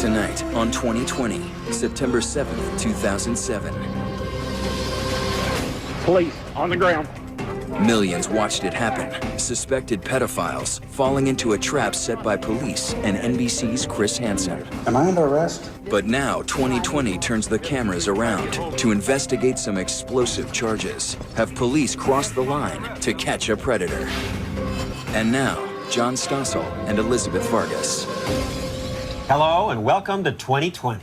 Tonight on 2020, September 7th, 2007. Police on the ground. Millions watched it happen. Suspected pedophiles falling into a trap set by police and NBC's Chris Hansen. Am I under arrest? But now 2020 turns the cameras around to investigate some explosive charges. Have police crossed the line to catch a predator? And now, John Stossel and Elizabeth Vargas. Hello and welcome to 2020.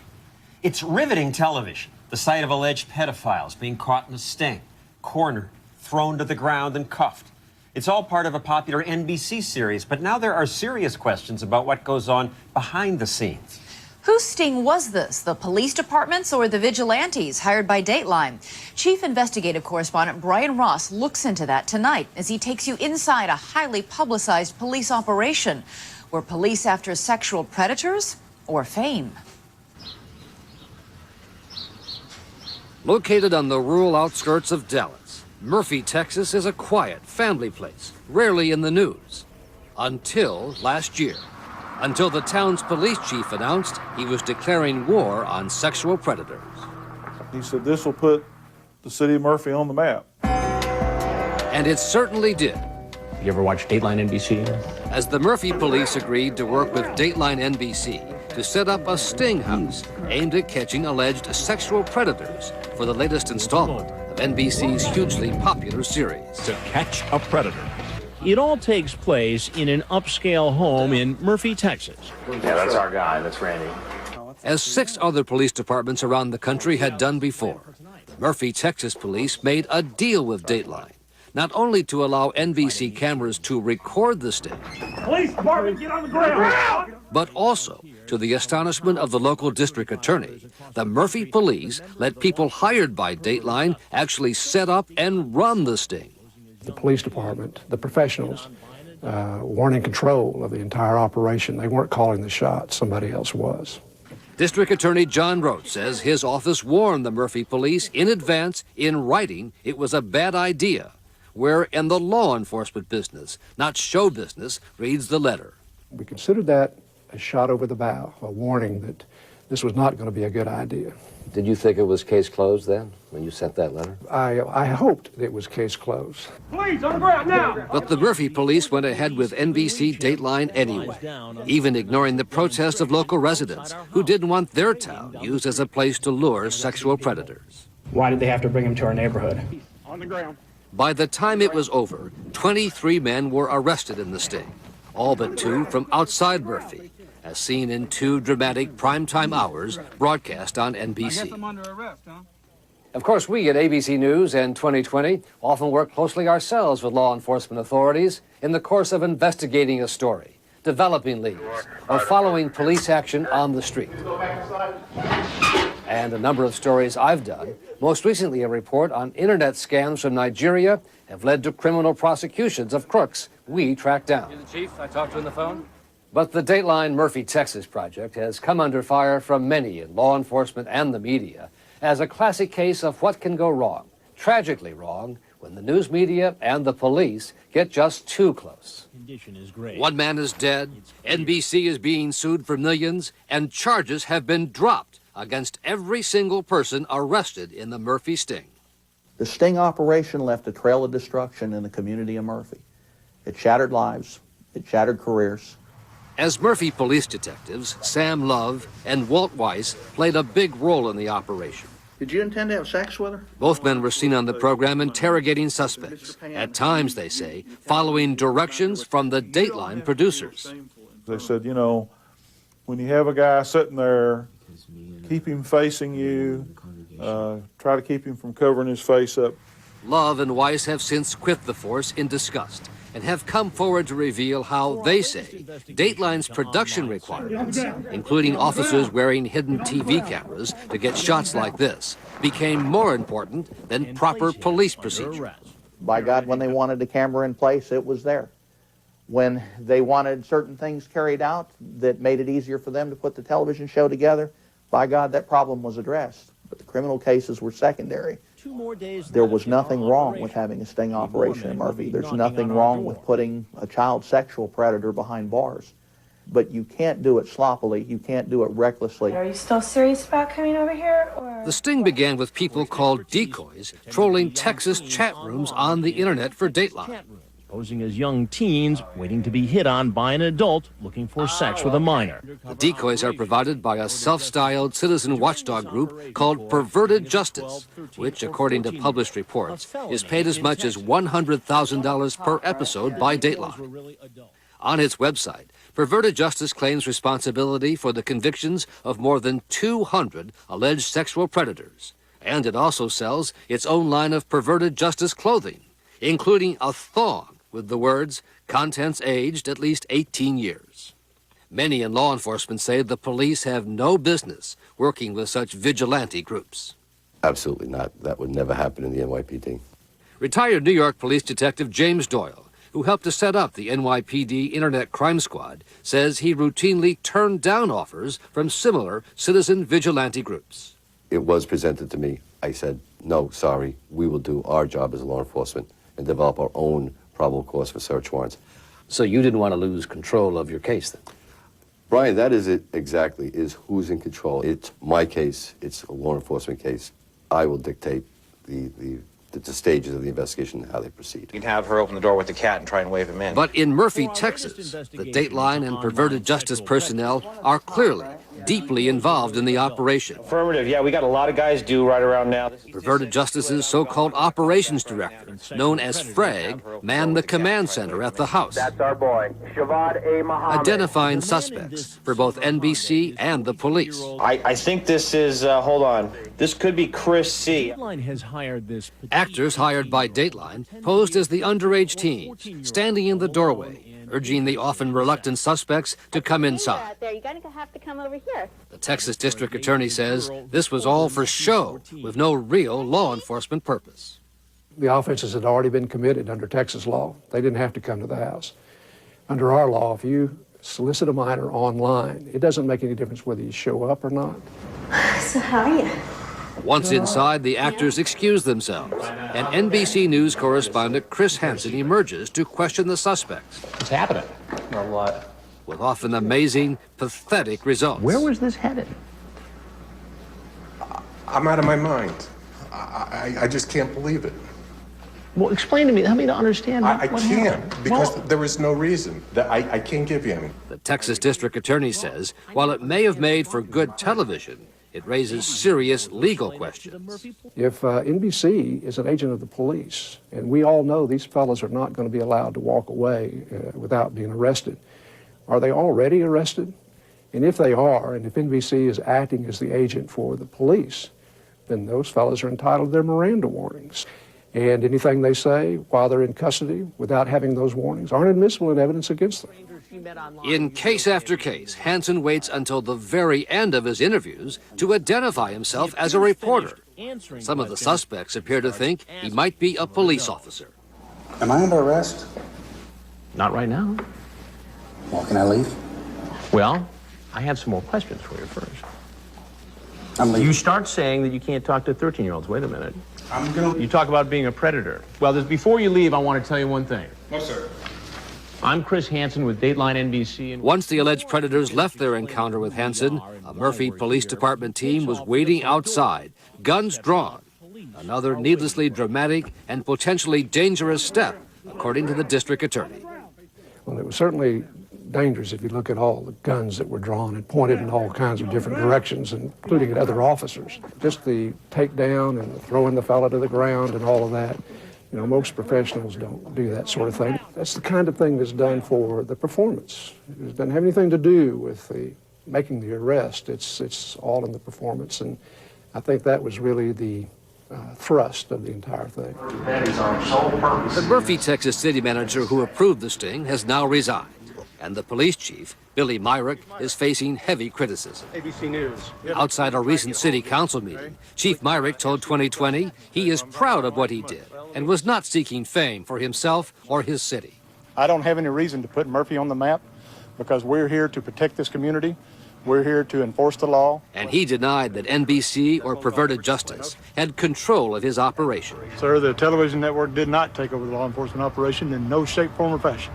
It's riveting television, the sight of alleged pedophiles being caught in a sting, cornered, thrown to the ground and cuffed. It's all part of a popular NBC series, but now there are serious questions about what goes on behind the scenes. Whose sting was this? The police departments or the vigilantes hired by Dateline? Chief investigative correspondent Brian Ross looks into that tonight as he takes you inside a highly publicized police operation. Were police after sexual predators or fame? Located on the rural outskirts of Dallas, Murphy, Texas is a quiet family place, rarely in the news. Until last year. Until the town's police chief announced he was declaring war on sexual predators. He said this will put the city of Murphy on the map. And it certainly did. You ever watch Dateline NBC? As the Murphy police agreed to work with Dateline NBC to set up a sting house aimed at catching alleged sexual predators for the latest installment of NBC's hugely popular series. To Catch a Predator. It all takes place in an upscale home in Murphy, Texas. Yeah, that's our guy. That's Randy. As 6 other police departments around the country had done before, the Murphy, Texas police made a deal with Dateline, not only to allow NBC cameras to record the sting, Police department, get on the ground! but also, to the astonishment of the local district attorney, the Murphy police let people hired by Dateline actually set up and run the sting. The police department, the professionals, weren't in control of the entire operation. They weren't calling the shots, somebody else was. District Attorney John Rote says his office warned the Murphy police in advance, in writing, it was a bad idea. We're in the law enforcement business, not show business, reads the letter. We considered that a shot over the bow, a warning that this was not going to be a good idea. Did you think it was case closed then, when you sent that letter? I hoped it was case closed. Police on the ground now! But the Murphy police went ahead with NBC Dateline anyway, even ignoring the protests of local residents who didn't want their town used as a place to lure sexual predators. Why did they have to bring him to our neighborhood? On the ground. By the time it was over, 23 men were arrested in the sting, all but 2 from outside Murphy, as seen in 2 dramatic primetime hours broadcast on NBC. Of course, we at ABC News and 2020 often work closely ourselves with law enforcement authorities in the course of investigating a story, developing leads, or following police action on the street. And a number of stories I've done, most recently a report on internet scams from Nigeria, have led to criminal prosecutions of crooks we tracked down. You're the chief I talked to on the phone? But the Dateline Murphy, Texas project has come under fire from many in law enforcement and the media as a classic case of what can go wrong, tragically wrong, when the news media and the police get just too close. Condition is great. 1 man is dead, NBC is being sued for millions, and charges have been dropped against every single person arrested in the Murphy sting. The sting operation left a trail of destruction in the community of Murphy. It shattered lives, it shattered careers. As Murphy police detectives, Sam Love and Walt Weiss played a big role in the operation. Did you intend to have sex with her? Both men were seen on the program interrogating suspects, at times, they say, following directions from the Dateline producers. They said, you know, when you have a guy sitting there, keep him facing you, try to keep him from covering his face up. Love and Weiss have since quit the force in disgust and have come forward to reveal how they say Dateline's production requirements, including officers wearing hidden TV cameras to get shots like this, became more important than proper police procedure. By God, when they wanted the camera in place, it was there. When they wanted certain things carried out that made it easier for them to put the television show together, by God, that problem was addressed. But the criminal cases were secondary. There was nothing wrong with having a sting operation in Murphy. There's nothing wrong with putting a child sexual predator behind bars. but you can't do it sloppily. You can't do it recklessly. Are you still serious about coming over here? Or? The sting began with people called decoys trolling Texas chat rooms on the internet for Dateline. Posing as young teens waiting to be hit on by an adult looking for sex with a minor. The decoys are provided by a self-styled citizen watchdog group called Perverted Justice, which, according to published reports, is paid as much as $100,000 per episode by Dateline. On its website, Perverted Justice claims responsibility for the convictions of more than 200 alleged sexual predators, and it also sells its own line of Perverted Justice clothing, including a thong with the words, "Contents aged at least 18 years." Many in law enforcement say the police have no business working with such vigilante groups. Absolutely not. That would never happen in the NYPD. Retired New York Police Detective James Doyle, who helped to set up the NYPD Internet Crime Squad, says he routinely turned down offers from similar citizen vigilante groups. It was presented to me. I said, no, sorry, we will do our job as law enforcement and develop our own probable cause for search warrants. So you didn't want to lose control of your case then? Brian, that is it exactly, is who's in control. It's my case. It's a law enforcement case. I will dictate the stages of the investigation and how they proceed. You can have her open the door with the cat and try and wave him in. But in Murphy, Texas, the Dateline and Perverted Justice personnel are clearly deeply involved in the operation. Affirmative, yeah, we got a lot of guys due right around now. Perverted Justice's so-called operations director, known as Frag, manned the command center at the house, That's our boy, Shavad A. Muhammad. identifying suspects for both NBC and the police. I think this is, hold on, this could be Chris C. Dateline has hired this Actors hired by Dateline posed as the underage teens, standing in the doorway, urging the often reluctant suspects to come inside. You're going to have to come over here. The Texas District Attorney says this was all for show, with no real law enforcement purpose. The offenses had already been committed under Texas law. They didn't have to come to the house. Under our law, if you solicit a minor online, it doesn't make any difference whether you show up or not. So how are you? Once inside, the actors excuse themselves, and NBC News correspondent Chris Hansen emerges to question the suspects. What's happening? A lot. With often amazing, pathetic results. Where was this headed? I'm out of my mind. I just can't believe it. Well, explain to me. Help me to understand. I what can't, happened. because Well, there is no reason. That I can't give you any. The Texas District Attorney says, while it may have made for good television, it raises serious legal questions. If NBC is an agent of the police, and we all know these fellows are not going to be allowed to walk away without being arrested, are they already arrested? And if they are, and if NBC is acting as the agent for the police, then those fellows are entitled to their Miranda warnings. And anything they say while they're in custody without having those warnings aren't admissible in evidence against them. In case after case, Hansen waits until the very end of his interviews to identify himself as a reporter. Some of the suspects appear to think he might be a police officer. Am I under arrest? not right now. Well, can I leave? Well, I have some more questions for you first. I'm leaving. You start saying that you can't talk to 13-year-olds. Wait a minute. I'm gonna. You talk about being a predator. Well, before you leave, I want to tell you one thing. No, sir. I'm Chris Hansen with Dateline NBC. And Once the alleged predators left their encounter with Hansen, a Murphy Police Department team was waiting outside, guns drawn. Another needlessly dramatic and potentially dangerous step, according to the district attorney. Well, it was certainly dangerous if you look at all the guns that were drawn and pointed in all kinds of different directions, including at other officers. Just the takedown and throwing the fellow to the ground and all of that. You know, most professionals don't do that sort of thing. That's the kind of thing that's done for the performance. It doesn't have anything to do with making the arrest. It's all in the performance, and I think that was really the thrust of the entire thing. that is our sole purpose. The Murphy, Texas city manager who approved the sting has now resigned, and the police chief, Billy Myrick, is facing heavy criticism. ABC News. Outside a recent city council meeting, Chief Myrick told 2020 he is proud of what he did and was not seeking fame for himself or his city. I don't have any reason to put Murphy on the map because we're here to protect this community. We're here to enforce the law. And he denied that NBC or Perverted Justice had control of his operation. Sir, the television network did not take over the law enforcement operation in no shape, form, or fashion.